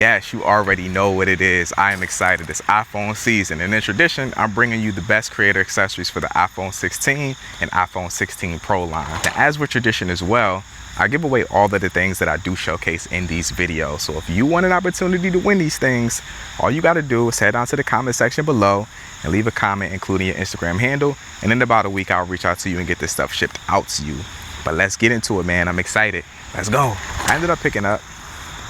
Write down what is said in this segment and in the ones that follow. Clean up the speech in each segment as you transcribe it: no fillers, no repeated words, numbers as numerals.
Yes, you already know what it is. I am excited. It's iPhone season, and in tradition, I'm bringing you the best creator accessories for the iPhone 16 and iPhone 16 Pro line. Now, as with tradition as well, I give away all of the things that I do showcase in these videos. So if you want an opportunity to win these things, all you got to do is head down to the comment section below and leave a comment including your Instagram handle, and in about a week I'll reach out to you and get this stuff shipped out to you. But let's get into it, man. I'm excited. Let's go. I ended up picking up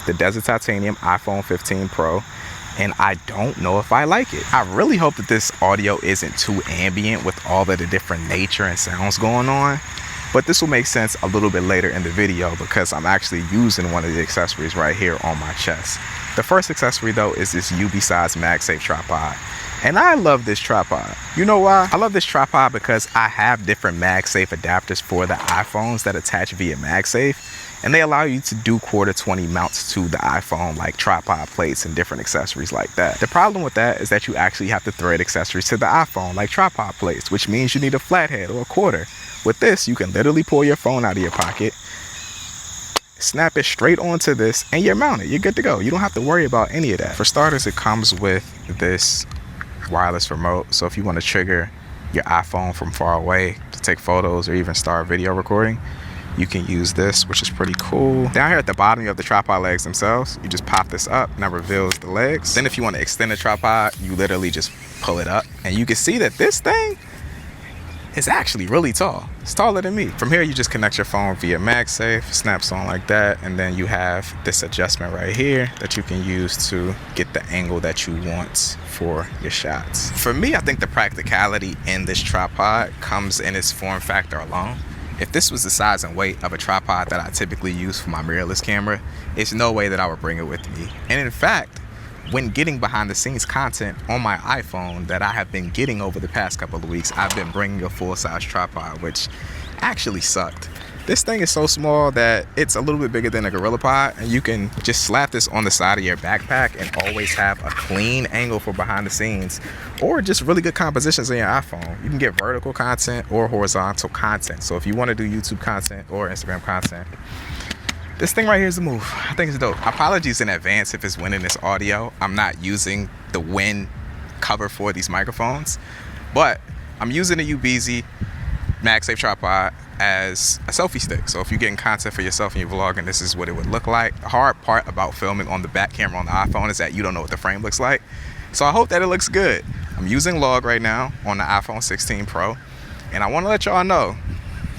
the Desert Titanium iPhone 15 Pro, and I don't know if I like it. I really hope that this audio isn't too ambient with all of the different nature and sounds going on, but this will make sense a little bit later in the video because I'm actually using one of the accessories right here on my chest. The first accessory though is this UB-size MagSafe tripod. And I love this tripod. You know why? I love this tripod because I have different MagSafe adapters for the iPhones that attach via MagSafe, and they allow you to do 1/4-20 mounts to the iPhone, like tripod plates and different accessories like that. The problem with that is that you actually have to thread accessories to the iPhone, like tripod plates, which means you need a flathead or a quarter. With this, you can literally pull your phone out of your pocket, snap it straight onto this, and you're mounted. You're good to go. You don't have to worry about any of that. For starters, it comes with this wireless remote, so if you want to trigger your iPhone from far away to take photos or even start video recording, you can use this, which is pretty cool. Down here at the bottom you have the tripod legs themselves. You just pop this up and that reveals the legs. Then if you want to extend the tripod, you literally just pull it up, and you can see that this thing is actually really tall. It's taller than me. From here you just connect your phone via MagSafe, snaps on like that, and then you have this adjustment right here that you can use to get the angle that you want for your shots. For me, I think the practicality in this tripod comes in its form factor alone. If this was the size and weight of a tripod that I typically use for my mirrorless camera, it's no way that I would bring it with me. And in fact, when getting behind the scenes content on my iPhone that I have been getting over the past couple of weeks, I've been bringing a full-size tripod, which actually sucked. This thing is so small that it's a little bit bigger than a GorillaPod, and you can just slap this on the side of your backpack and always have a clean angle for behind the scenes, or just really good compositions in your iPhone. You can get vertical content or horizontal content. So if you want to do YouTube content or Instagram content, this thing right here is the move. I think it's dope. Apologies in advance if it's winning this audio. I'm not using the win cover for these microphones, but I'm using a UBZ MagSafe tripod as a selfie stick. So if you're getting content for yourself and you're vlogging, this is what it would look like. The hard part about filming on the back camera on the iPhone is that you don't know what the frame looks like. So I hope that it looks good. I'm using log right now on the iPhone 16 Pro, and I want to let y'all know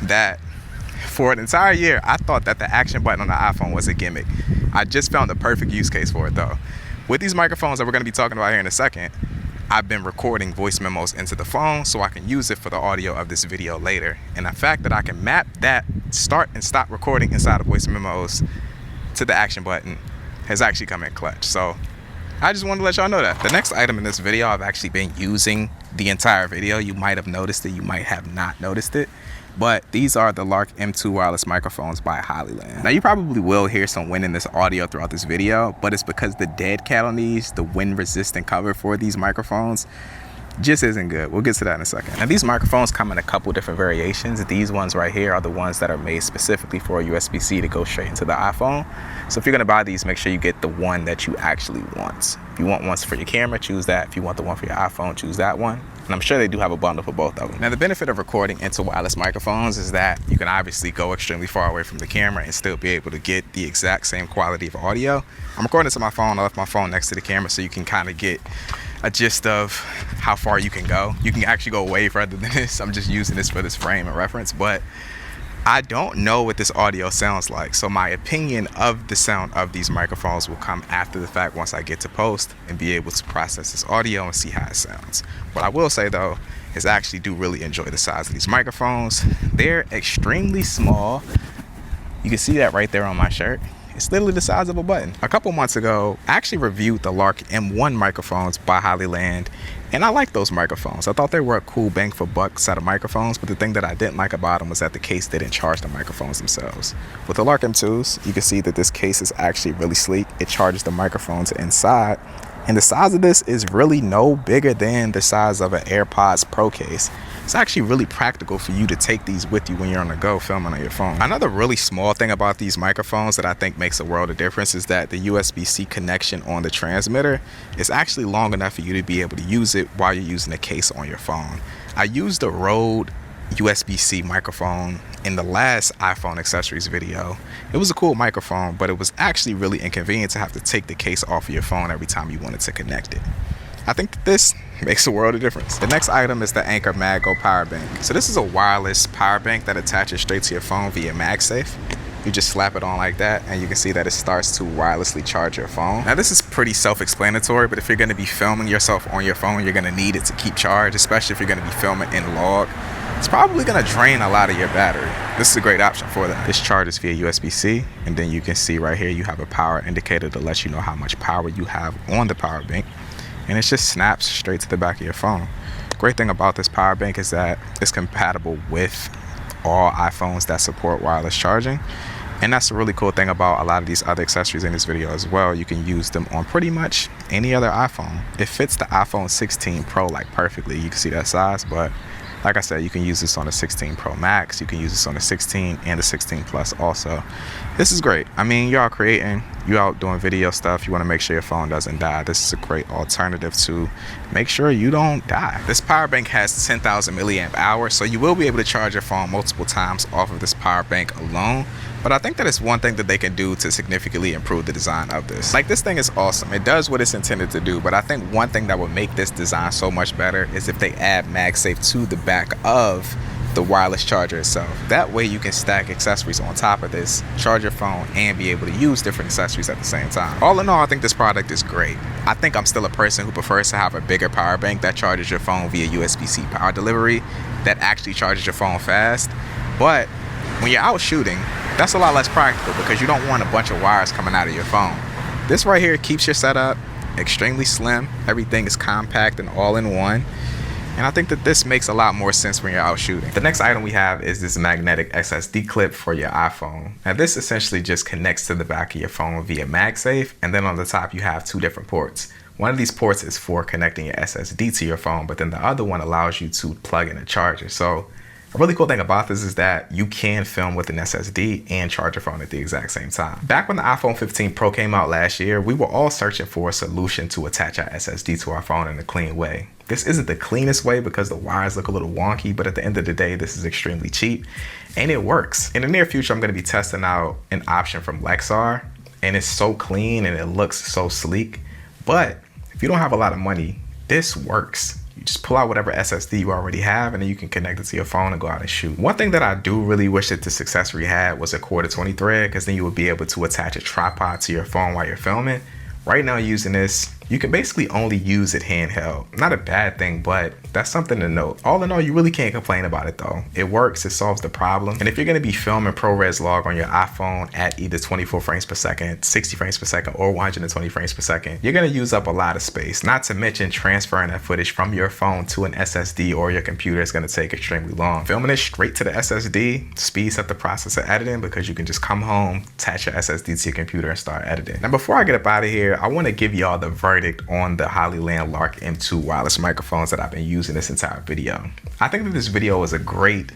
that for an entire year, I thought that the action button on the iPhone was a gimmick. I just found the perfect use case for it though. With these microphones that we're going to be talking about here in a second, I've been recording voice memos into the phone so I can use it for the audio of this video later. And the fact that I can map that start and stop recording inside of voice memos to the action button has actually come in clutch. So I just wanted to let y'all know that. The next item in this video I've actually been using the entire video. You might have noticed it, you might have not noticed it. But these are the Lark M2 wireless microphones by Hollyland. Now you probably will hear some wind in this audio throughout this video, but it's because the dead cat on these, the wind resistant cover for these microphones, just isn't good. We'll get to that in a second. Now these microphones come in a couple different variations. These ones right here are the ones that are made specifically for a USB-C to go straight into the iPhone. So if you're gonna buy these, make sure you get the one that you actually want. If you want ones for your camera, choose that. If you want the one for your iPhone, choose that one. And I'm sure they do have a bundle for both of them. Now the benefit of recording into wireless microphones is that you can obviously go extremely far away from the camera and still be able to get the exact same quality of audio. I'm recording to my phone. I left my phone next to the camera so you can kind of get a gist of how far you can go. You can actually go way further than this. I'm just using this for this frame of reference, but I don't know what this audio sounds like. So my opinion of the sound of these microphones will come after the fact once I get to post and be able to process this audio and see how it sounds. What I will say though is I actually do really enjoy the size of these microphones. They're extremely small. You can see that right there on my shirt. It's literally the size of a button. A couple months ago, I actually reviewed the Lark M1 microphones by Hollyland, and I like those microphones. I thought they were a cool bang for buck set of microphones, but the thing that I didn't like about them was that the case didn't charge the microphones themselves. With the Lark M2s, you can see that this case is actually really sleek. It charges the microphones inside, and the size of this is really no bigger than the size of an AirPods Pro case. it's actually really practical for you to take these with you when you're on the go filming on your phone. Another really small thing about these microphones that I think makes a world of difference is that the USB-C connection on the transmitter is actually long enough for you to be able to use it while you're using the case on your phone. I used the Rode USB-C microphone in the last iPhone accessories video. It was a cool microphone, but it was actually really inconvenient to have to take the case off of your phone every time you wanted to connect it. I think that this makes a world of difference. The next item is the Anker MagGo power bank. So this is a wireless power bank that attaches straight to your phone via MagSafe. You just slap it on like that and you can see that it starts to wirelessly charge your phone. Now this is pretty self-explanatory, but if you're going to be filming yourself on your phone, you're going to need it to keep charged, especially if you're going to be filming in log. It's probably going to drain a lot of your battery. This is a great option for that. This charges via USB-C, and then you can see right here you have a power indicator to let you know how much power you have on the power bank. And it just snaps straight to the back of your phone. Great thing about this power bank is that it's compatible with all iPhones that support wireless charging. And that's a really cool thing about a lot of these other accessories in this video as well. You can use them on pretty much any other iPhone. It fits the iPhone 16 Pro like perfectly. You can see that size, but like I said, you can use this on the 16 Pro Max. You can use this on the 16 and the 16 Plus also. This is great. I mean, you're out creating, you're out doing video stuff. You want to make sure your phone doesn't die. This is a great alternative to make sure you don't die. This power bank has 10,000 milliamp hours, so you will be able to charge your phone multiple times off of this power bank alone. But I think that it's one thing that they can do to significantly improve the design of this. Like, this thing is awesome. It does what it's intended to do, but I think one thing that would make this design so much better is if they add MagSafe to the back of the wireless charger itself. That way you can stack accessories on top of this, charge your phone, and be able to use different accessories at the same time. All in all, I think this product is great. I think I'm still a person who prefers to have a bigger power bank that charges your phone via USB-C power delivery that actually charges your phone fast. But when you're out shooting, that's a lot less practical because you don't want a bunch of wires coming out of your phone. This right here keeps your setup extremely slim. Everything is compact and all in one. And I think that this makes a lot more sense when you're out shooting. The next item we have is this magnetic SSD clip for your iPhone. Now this essentially just connects to the back of your phone via MagSafe, and then on the top you have two different ports. One of these ports is for connecting your SSD to your phone, but then the other one allows you to plug in a charger. So a really cool thing about this is that you can film with an SSD and charge your phone at the exact same time. Back when the iPhone 15 Pro came out last year, we were all searching for a solution to attach our SSD to our phone in a clean way. This isn't the cleanest way because the wires look a little wonky, but at the end of the day, this is extremely cheap and it works. In the near future, I'm going to be testing out an option from Lexar, and it's so clean and it looks so sleek. But if you don't have a lot of money, this works. You just pull out whatever SSD you already have and then you can connect it to your phone and go out and shoot. One thing that I do really wish that this accessory had was a quarter 20 thread, because then you would be able to attach a tripod to your phone while you're filming. Right now, using this, you can basically only use it handheld. Not a bad thing, but that's something to note. All in all, you really can't complain about it though. It works, it solves the problem. And if you're gonna be filming ProRes log on your iPhone at either 24 frames per second, 60 frames per second, or 120 frames per second, you're gonna use up a lot of space. Not to mention transferring that footage from your phone to an SSD or your computer is gonna take extremely long. Filming it straight to the SSD speeds up the process of editing because you can just come home, attach your SSD to your computer and start editing. Now, before I get up out of here, I wanna give y'all the verdict on the Hollyland Lark M2 wireless microphones that I've been using this entire video. I think that this video was a great,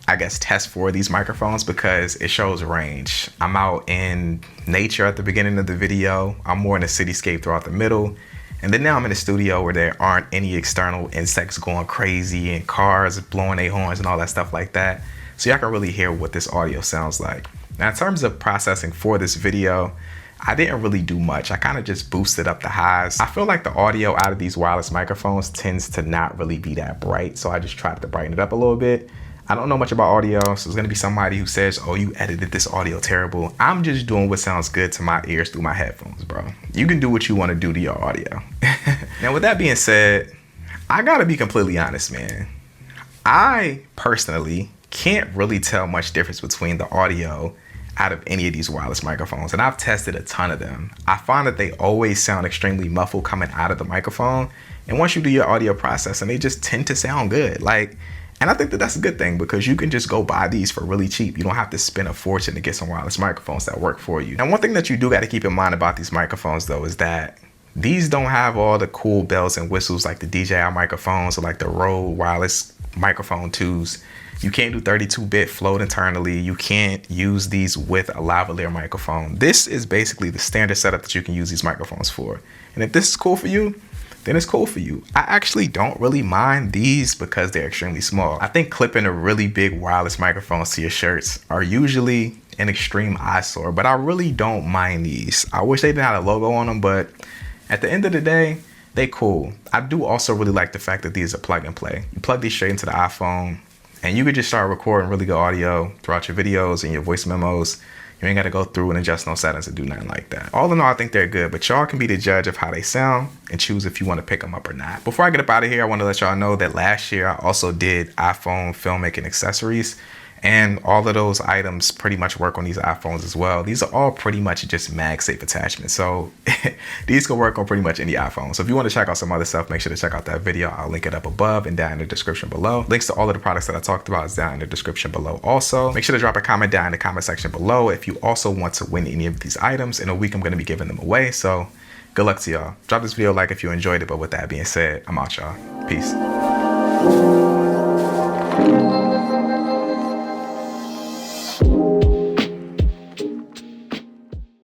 I guess, test for these microphones because it shows range. I'm out in nature at the beginning of the video. I'm more in a cityscape throughout the middle. And then now I'm in a studio where there aren't any external insects going crazy and cars blowing their horns and all that stuff like that. So y'all can really hear what this audio sounds like. Now, in terms of processing for this video, I didn't really do much. I kind of just boosted up the highs. I feel like the audio out of these wireless microphones tends to not really be that bright, so I just tried to brighten it up a little bit. I don't know much about audio, so there's gonna be somebody who says, oh, you edited this audio terrible. I'm just doing what sounds good to my ears through my headphones, bro. You can do what you want to do to your audio. Now, with that being said, I gotta be completely honest, man. I personally can't really tell much difference between the audio out of any of these wireless microphones, and I've tested a ton of them. I find that they always sound extremely muffled coming out of the microphone, and once you do your audio processing, they just tend to sound good. And I think that that's a good thing because you can just go buy these for really cheap. You don't have to spend a fortune to get some wireless microphones that work for you. And one thing that you do got to keep in mind about these microphones though is that these don't have all the cool bells and whistles like the DJI microphones or like the Rode wireless microphone 2s. You can't do 32-bit float internally. You can't use these with a lavalier microphone. This is basically the standard setup that you can use these microphones for. And if this is cool for you, then it's cool for you. I actually don't really mind these because they're extremely small. I think clipping a really big wireless microphones to your shirts are usually an extreme eyesore, but I really don't mind these. I wish they didn't have a logo on them, but at the end of the day, they cool. I do also really like the fact that these are plug and play. You plug these straight into the iPhone and you could just start recording really good audio throughout your videos and your voice memos. You ain't got to go through and adjust no settings and do nothing like that. All in all, I think they're good, but y'all can be the judge of how they sound and choose if you want to pick them up or not. Before I get up out of here, I want to let y'all know that last year I also did iPhone filmmaking accessories, and all of those items pretty much work on these iPhones as well. These are all pretty much just MagSafe attachments. So these can work on pretty much any iPhone. So if you want to check out some other stuff, make sure to check out that video. I'll link it up above and down in the description below. Links to all of the products that I talked about is down in the description below also. Make sure to drop a comment down in the comment section below if you also want to win any of these items. In a week, I'm going to be giving them away. So good luck to y'all. Drop this video a like if you enjoyed it. But with that being said, I'm out, y'all. Peace.